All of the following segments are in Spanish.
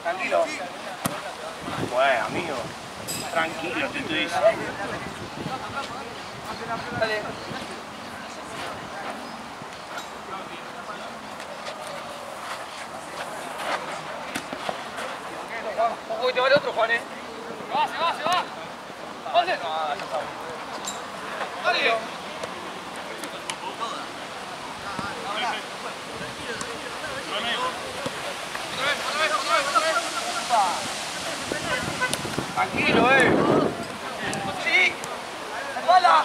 Tranquilo. Bueno, amigo. Tranquilo, te estoy diciendo. Dale. Uy, te vale otro, Juan, Se va. ¡José! No, ya está. Dale. Tranquilo, Sí. ¡Hola!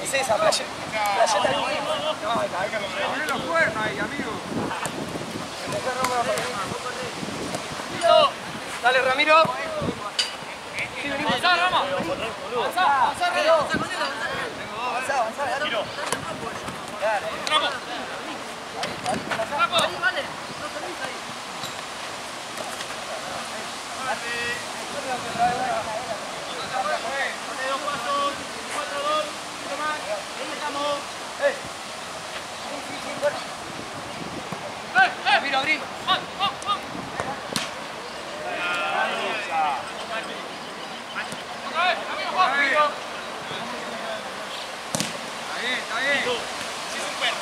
Es esa, playeta del mismo. No, hay que poner los cuernos ahí, amigo. ¡Listo! Dale, Ramiro. Sí, venimos. Avanzá, Rama. Avanzá, Ramiro. Avanzá, dale. Tiro. Dale. Trapo. Trapo. Vale. No salís ahí. Dale, 2 pasos. 4-2. Tomás. Ahí estamos. Mira, abrí. Otra vez, amigo, Ramiro. Está bien. Sí, super.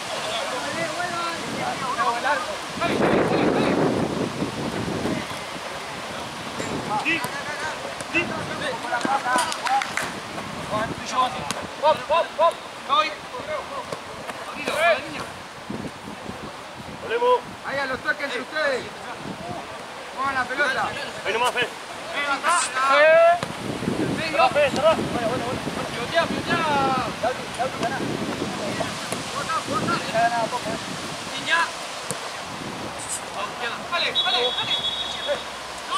Pop. Voy. Volvemos. Ahí a los toques entre ustedes. Pongan la pelota. Ahí nomás, Fe. Medio. Fe, cerrá. Pilotea. Niña. Dale.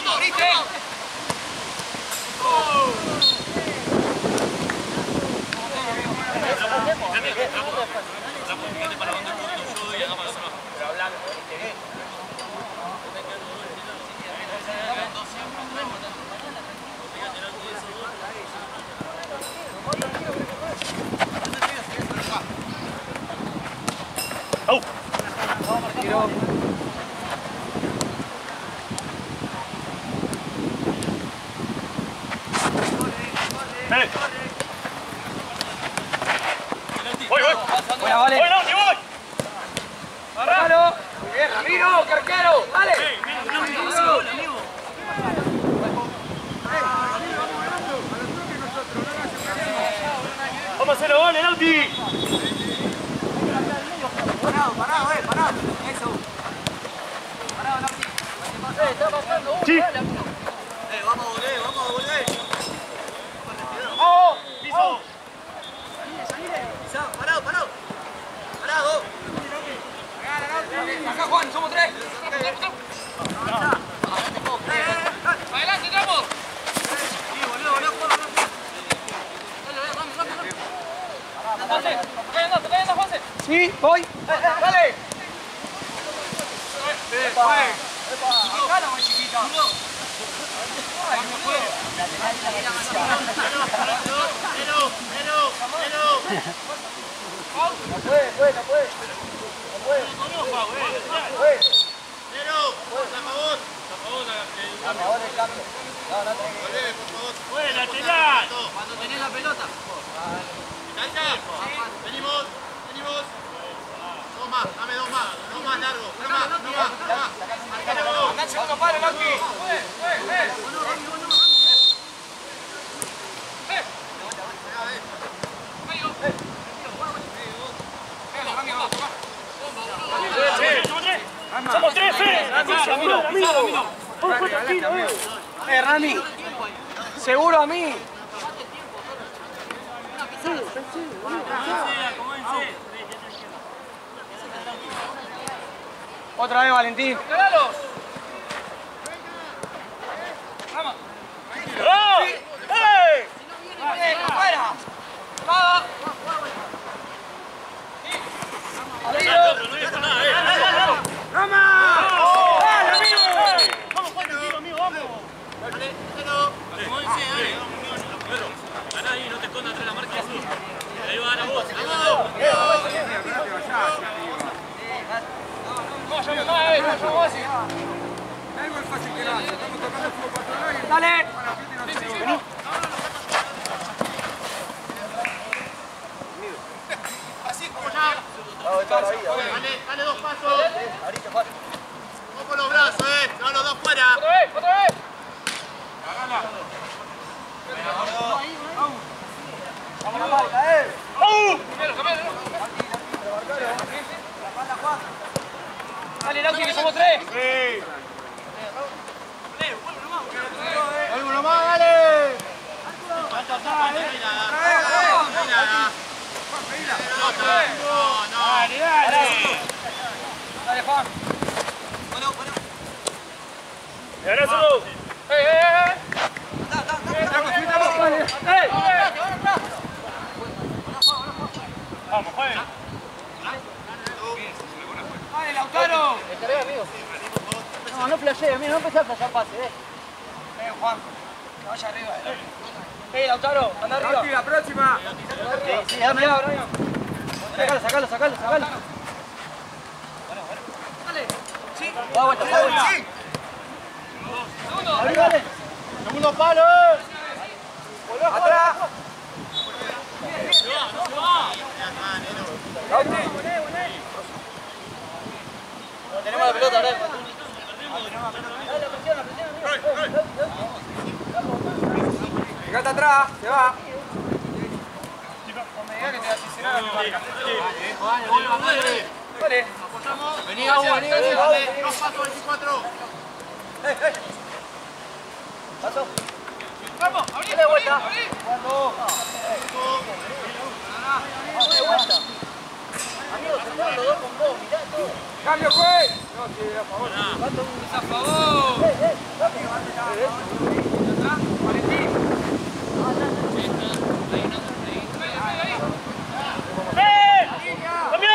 No, ¿viste? Tiro. Voy. Buena, vale. Voy. Paralo. Muy bien, Ramiro, carquero. Dale. Vamos a hacerlo gol, Lauti. Parado. Eso. Parado, Lauti. Está pasando uno. Sí. Vamos a volver. ¡Oh! ¡Piso! Parado. Acá, Juan, somos 3. Adelante, Trapo. Sí, boludo. Dale, Rami. ¿Está yendo, José? Sí, voy. Dale. Acá la voy, chiquita. No puede. A favor del cambio. No tenés que... ¡Bueno, lateral! Cuando tenés la pelota. ¿Cancha? Venimos. Dos más, dame dos más largo. Uno más. Andá el segundo palo, Lauti. ¡Somos 3, Fe! ¡Ramiro! Rami, seguro a mí. Otra vez, Valentín. ¡Cágalos! ¡Vamos! ¡Ey! ¡Afuera! ¡Todo! ¡Rama! ¡Dale, amigo! ¡Vamos, Juan, amigo, vamos! Dale, Pedro, ganá ahí, no te escondas atrás de la marca de azul. Ahí va a ganar vos. Dale. Así como ya. Dale dos pasos. Vamos con los brazos, no los dos fuera. Otra vez. Vamos a la marca, Dale, Lauti, que somos 3. Sí. Vuelvo más, dale. Dale, Juan. ¡Y abrazo! Vamos, jueguen. Dale, Lautaro. Estaré, amigo. No flashé, amigo, no empecé a flashar pase, Juan. Que vaya arriba, Lautaro, anda arriba. La próxima. Sí, dame la, Brian. Sacalo. Dale. Sí. Da vuelta. Sí. Arriba, dale. Segundo palo. Atrás. Tenemos la pelota, Brian. Fíjate atrás, se va. No me digas que te vas a asisterar a mi marca. Dale. Dale. Vení, vení. Dos pasos, 24. Paso. Vamos, abrí de vuelta. De vuelta. Amigos, se fueron los dos con vos, mirá todo. Cambio, juez. No, sí, a favor. A favor. Atrás, Valentín. ¡Cambia!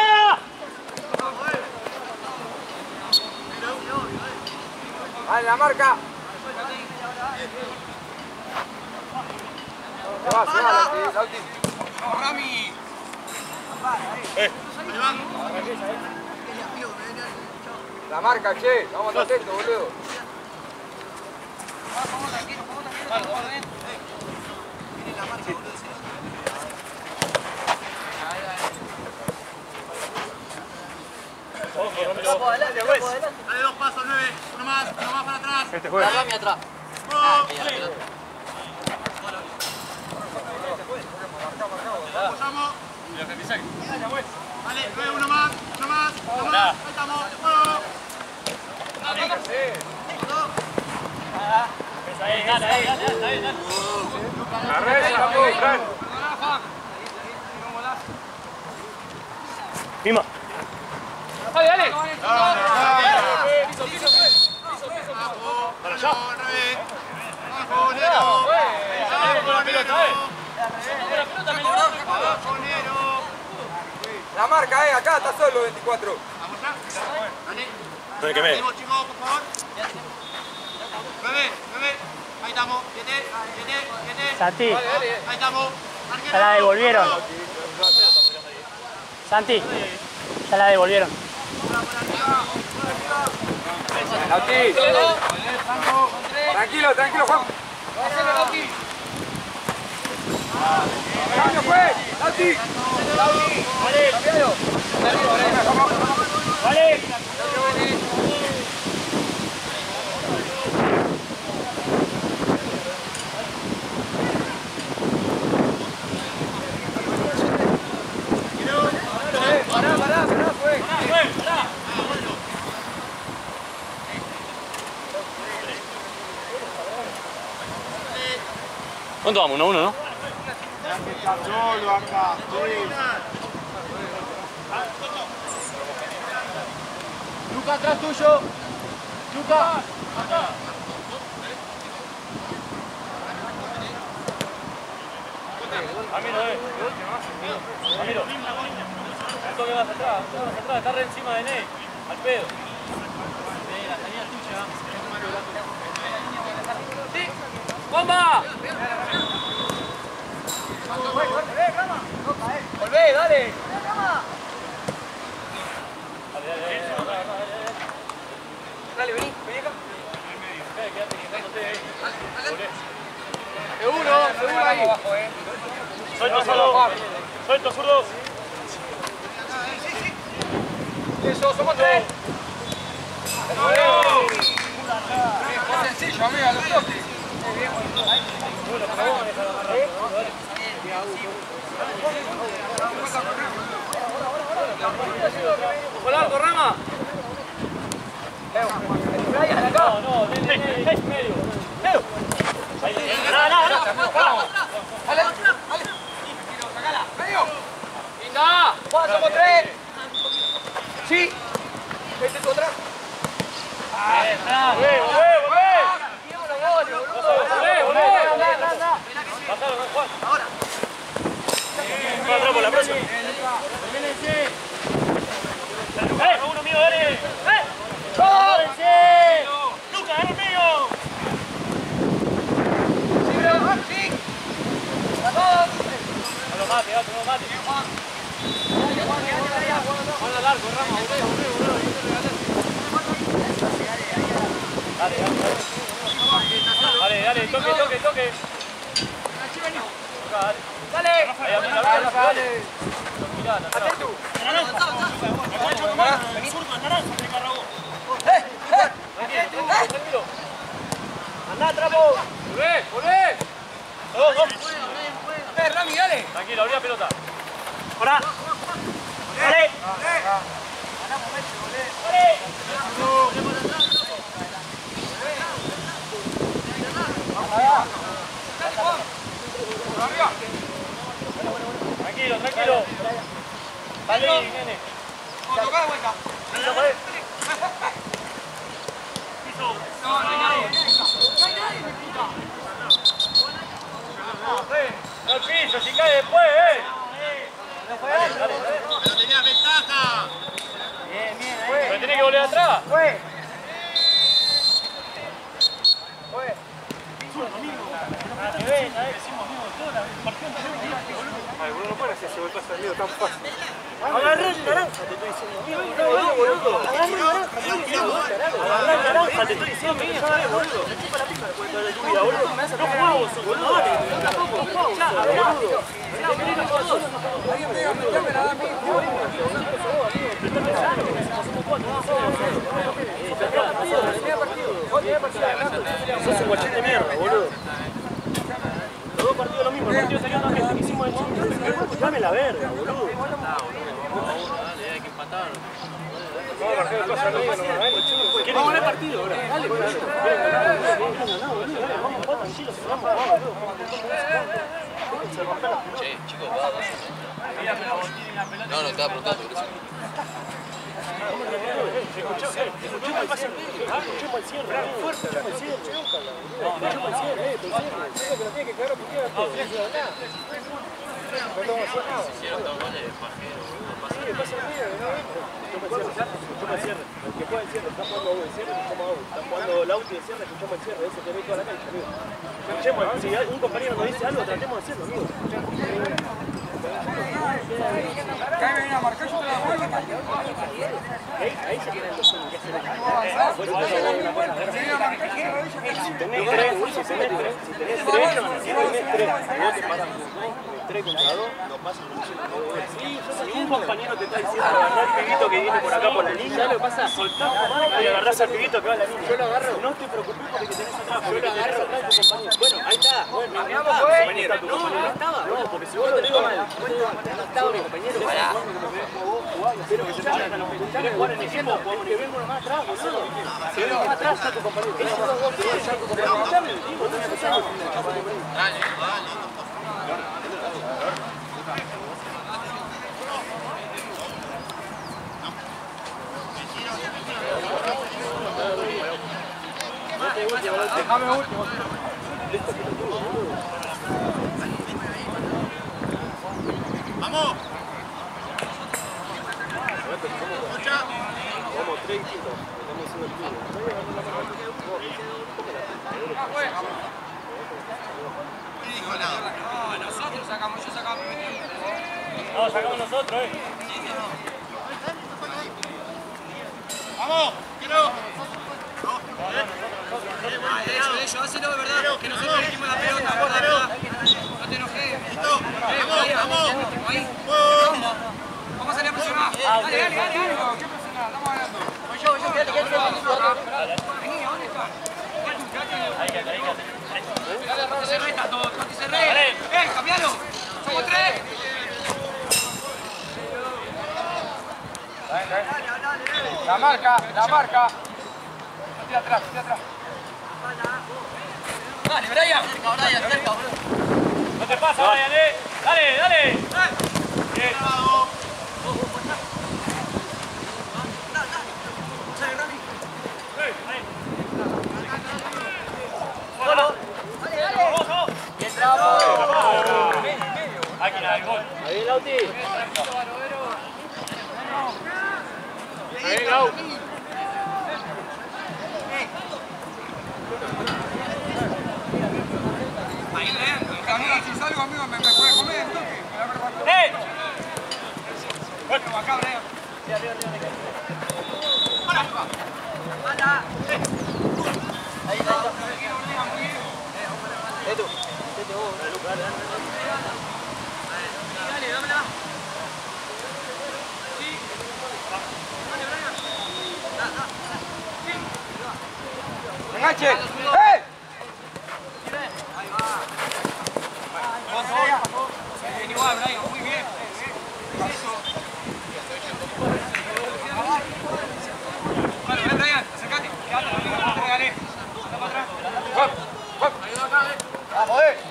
Vale, la marca. Se va, Lauti. Vamos, Rami. La marca, che. Vamos a estar atentos, boludo. Vamos, tranquilo. Vamos, bien. Adelante. Dale dos pasos, 9. Uno más para atrás. Este juega. Rami atrás. Apoyamos. Vale, 9, uno más. Ahí estamos. Dale. Mima. Dale. Para allá. La marca, acá está solo 24. Vamos ya. Dale. No me quemé. Chicos, por favor. 9. Ahí estamos. 7. Santi, Ahí estamos. ya la devolvieron. Santi, ya la devolvieron. Lauti. Tranquilo, Juan. Hacelo, Lauti. Cambio, juez. Lauti. Vale. Cambialo. Vale. Pará, juez. ¿Cuánto vamos? 1-1, ¿no? Solo acá. Luca, atrás tuyo. Luca. Ramiro, Ramiro. Esto que vas atrás, está re encima de Ney. Al pedo. La salida tuya. ¡Bomba! dale. Dale, vení acá. Quédate quejándote ahí. Seguro ahí. Suelto, zurdo. Suelto, zurdo. Eso, somos 3. Es sencillo, amiga, los toques. ¡Ojo largo, Rama! No, medio. Dale. Sacala, medio. Linda. Juan, somos 3. Sí. Vete tú atrás. Pasalo, Juan. Ahora. Atrás por la próxima. Uno mío, dale. ¡Lucas, agarra el medio! Sí. No lo mate, no lo mate. Juan largo, Rama, Dale, toque. Dale. Atento. Tranquilo. Andá, trapo. Volvé. Dos. Rami, dale. Tranquilo, abrí la pelota. Pará. Dale. Tranquilo. Salí, nene. Tocá de vuelta. No al piso, si cae después, Dale. Pero tenías ventaja. Bien. Pero tenés que volver atrás. Ay, boludo, no puede hacer ese golpe salido tan fácil. Agarré el naranja, te estoy diciendo. Boludo. Agarré el naranja, te estoy diciendo. Boludo. Me chupa la pija después de tu vida, boludo. No juego, boludo. Sos un guachín de mierda, boludo. Los dos partidos lo mismo, el partido salió también, que hicimos el chico. Dame la verga, boludo. Dale, hay que empatar. Vamos a ganar el partido ahora. Dale, boludo. Vamos a jugar tranquilos, cerramos, Che, chicos, va. No, estaba preguntando por eso. escuchemos el pase al medio, escuchemos el cierre, escuchemos el cierre, escuchemos el cierre, que lo tiene que cagar a putear a todos. No estamos haciendo nada. Hicieron dos goles de pajero. Sí, el pase al medio, escuchemos el cierre. El que juega el cierre, está jugando Abu el cierre, escuchamos a Abu. Está jugando Lauti el cierre, escuchamos el cierre, ese que ve toda la cancha, amigo. Escuchemos, si un compañero nos dice algo, tratemos de hacerlo, amigo. Acá me viene a marcar, yo te la vuelvo. Ahí se tienen los que hacer el si tenés tres contra dos, no pasa si un compañero te está diciendo agarrar al pibito que viene por acá por la línea, soltás tu mano y agarrás al pibito que va a la línea. Yo lo agarro. No te preocupes porque te tenés atrás, porque te tenés atrás tu compañero. Bueno, ahí está. Bueno, no estaba. No, porque si vos lo digo mal, no estaba mi compañero. Pero que se te hagan los que querés jugar en equipo, que vengo más atrás, boludo. Si vengo más atrás está tu compañero. Dale. Déjame último. ¡Vamos! Vamos, 3 distintos. Estamos haciendo el club. ¿Qué dijo nada? No, nosotros sacamos, yo sacaba mi No, sacamos nosotros, ¡Vamos! ¡Quiero! Eso, hacelo de verdad, que nosotros elegimos la pelota, por la verdad. No te enojes. ¡Vamos! Ahí. Vamos a salir a presionar. Dale. ¿Qué presionar? Estamos ganando. Voy yo. Vení, ¿dónde está? Ahí. Dale, cerré, Tato. Toti, cerré. Cambialo. Somos 3. La marca. Tira atrás. Dale, Brian, cerca, boludo. No te pasa, Brian, Dale. Bien. Solo. Bien, bravo. Máquina del gol. Ahí el Lauti. Ahí, Lau. Ahí, Amigo, si salgo, amigo, me puede comer el toque. Me la preparo. Bueno, acá, Brian. Ahí. Edu. Dale, dámela. Enganche. ¡Eh! Bien, igual, Brian, muy bien. Bueno, ven, Brian, acércate. Quédate conmigo, no te regalé. Anda para atrás. Vamos, Aguantalo.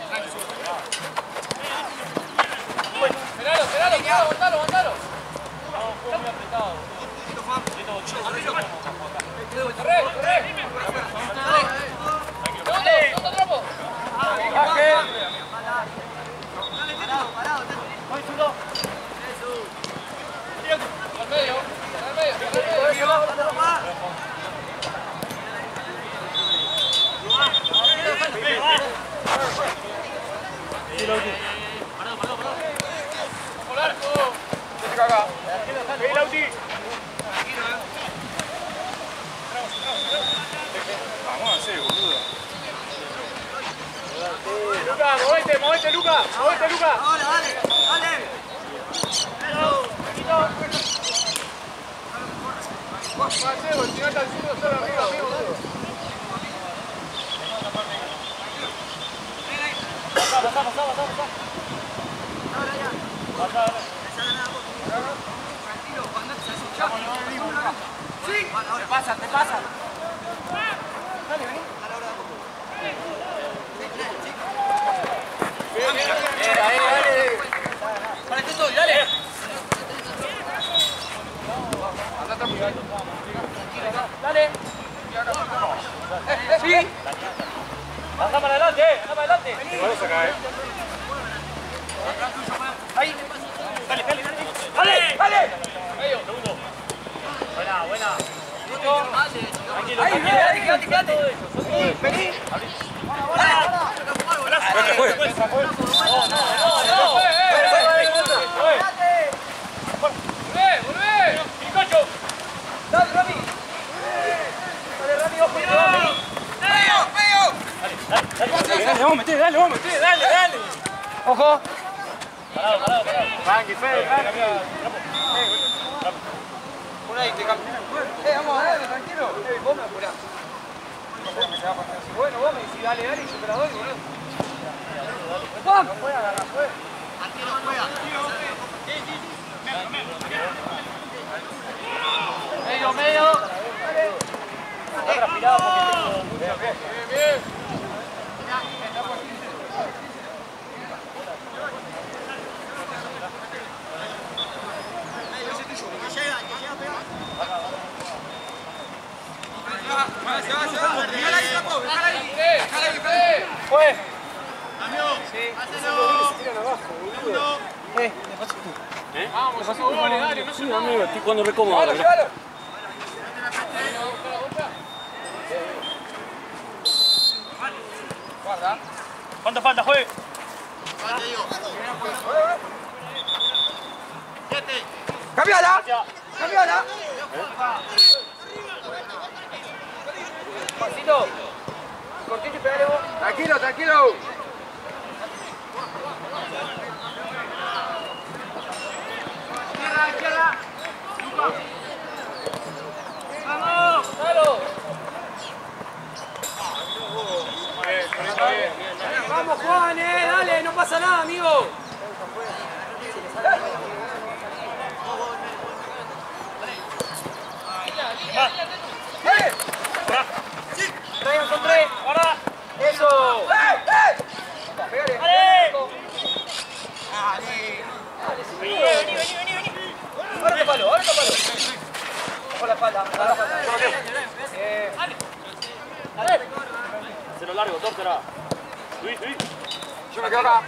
movete, Luca. Dale. Paseo, el final del sur solo arriba, amigo. Te pasa. Dale, vení. Dale. Para que estoy, dale. Dale. Sí. Anda para adelante, Vamos acá, Ahí. Dale. Medio, segundo. Buena. Tranquilo. Ahí, quédate. Vení. Volvé. Picocho. Dale, Rami. Dale, vamos a meter, dale. Ojo. Parado. Tranqui, Fede, Una ahí, te cambio. Vamos a darle, tranquilo. Vos me apurás. Bueno, vos me decís, dale, y yo te la doy, boludo. ¡Juan! No puede agarrar, pues. Medio. Está transpirado porque tengo... Bien. Pues. Vamos, hacemos goles, dale, no se Sí, amigo, estoy jugando re cómodo. Llévalo. Guarda. ¿Cuánto falta, juez? ¡Cambiala! ¡Cambiala! Pasito. Cortito y pegale vos. Tranquilo, tranquilo. Izquierda. ¡Vamos! ¡Dalo! ¡Vamos, Juan! ¡Dale! ¡No pasa nada, amigo! Traigan con tres. ¡Ahora! ¡Eso! ¡Pégale! ¡Dale! Vení. Ahora te palo. Ojo la espalda. Dale. Hacelo largo, tócala. Luis. Yo me quedo acá.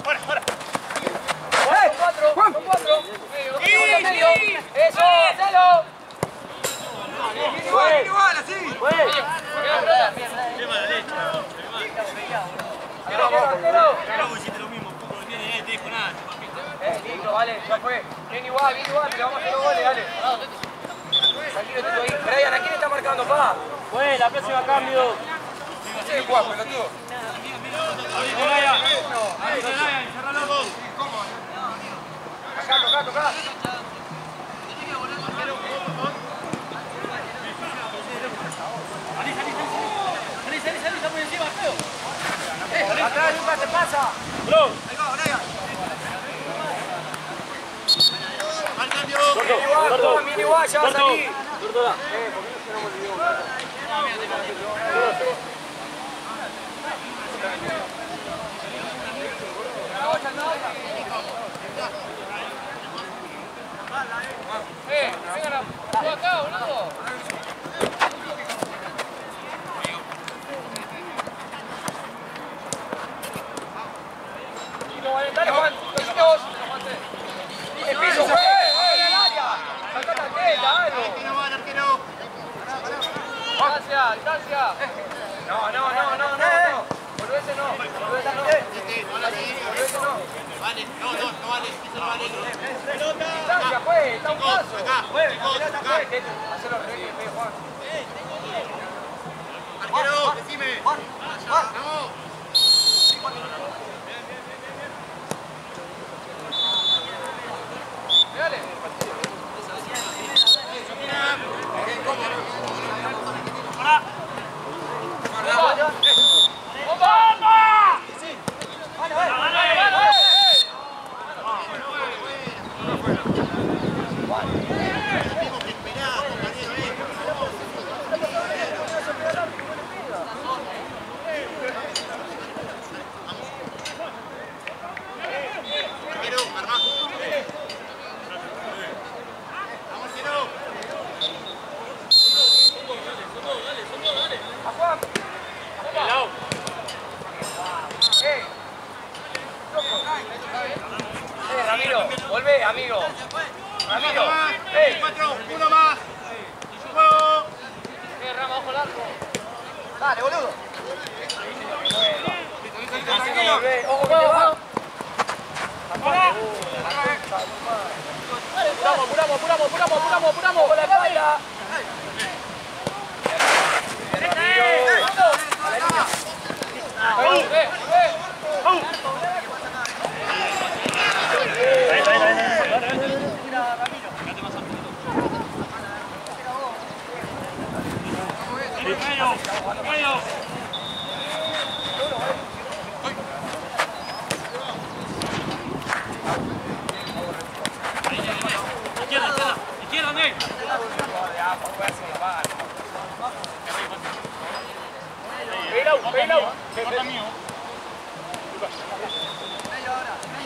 Fuera. Con cuatro. ¡Eso! ¡Hacelo! Igual, así. Hiciste lo mismo, no te dejo nada. Listo, vale, ya fue. Bien igual, le vamos a hacer los goles, dale. Tranquilo, tú ahí. Brian, ¿a quién está marcando, pa? Fue, la próxima cambio. Sí, Juan, pelotudo. Acá, tocá. Salí, está muy encima, feo. Atrás, Lucas, te pasa. Bro. Ahí va, Brian. Al cambio. Bien igual, ya va a salir. Vengan acá, boludo. Dale, Juan, vos. El piso, juega, el área. Sacá tarjeta, algo. Arquero. Distancia. No. Volvese no. Vale, no vale. Eso no vale. Distancia, pues, está un paso. Acá. Hacelo re, Juan. Arquero, decime. Vamos. Dale. Ramiro, volvé, amigo. Ramiro, Uno más. Juego. Rama, ojo el arco. Dale, boludo. Tranquilo. Ojo, ojo. Apuramos. Con la espalda. Izquierda, Ney. Peilo. Corta mío.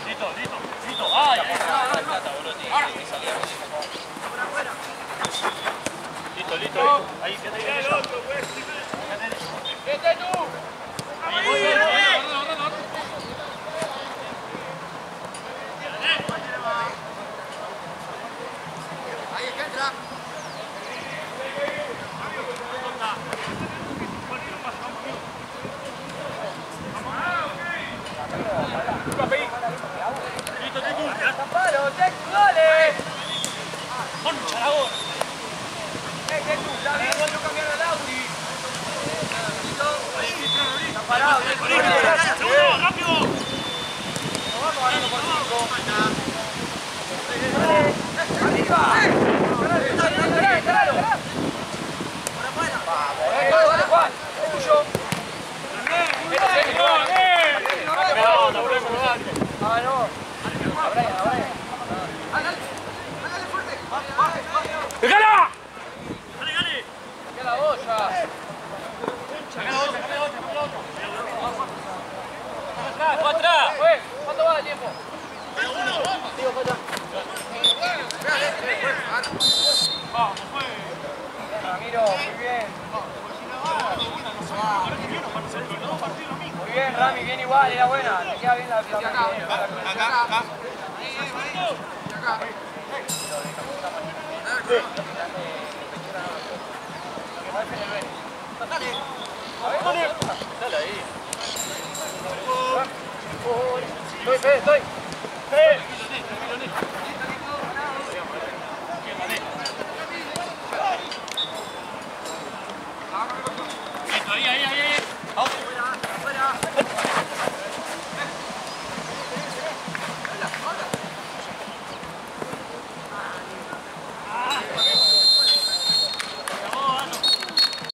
Listo. Ay, Listo. Ahí, que te viene el otro, pues. ¡Vete tú! Ahí es que entra. ¡Palo, Tex, dale! parado, bien. ¡Rápido! Vamos ganando por 5. ¡Arriba! ¡Encaralo! ¡Vamos! ¡Juan! ¡Es tuyo! ¡Ah, no! ¡A Brian! ¡Déjala! ¡Qué la boya! ¡Atrás! ¿Cuánto va el tiempo? Ramiro, muy bien. Muy bien, Rami, bien igual, era buena. Te queda bien la pelota. Acá. Estoy.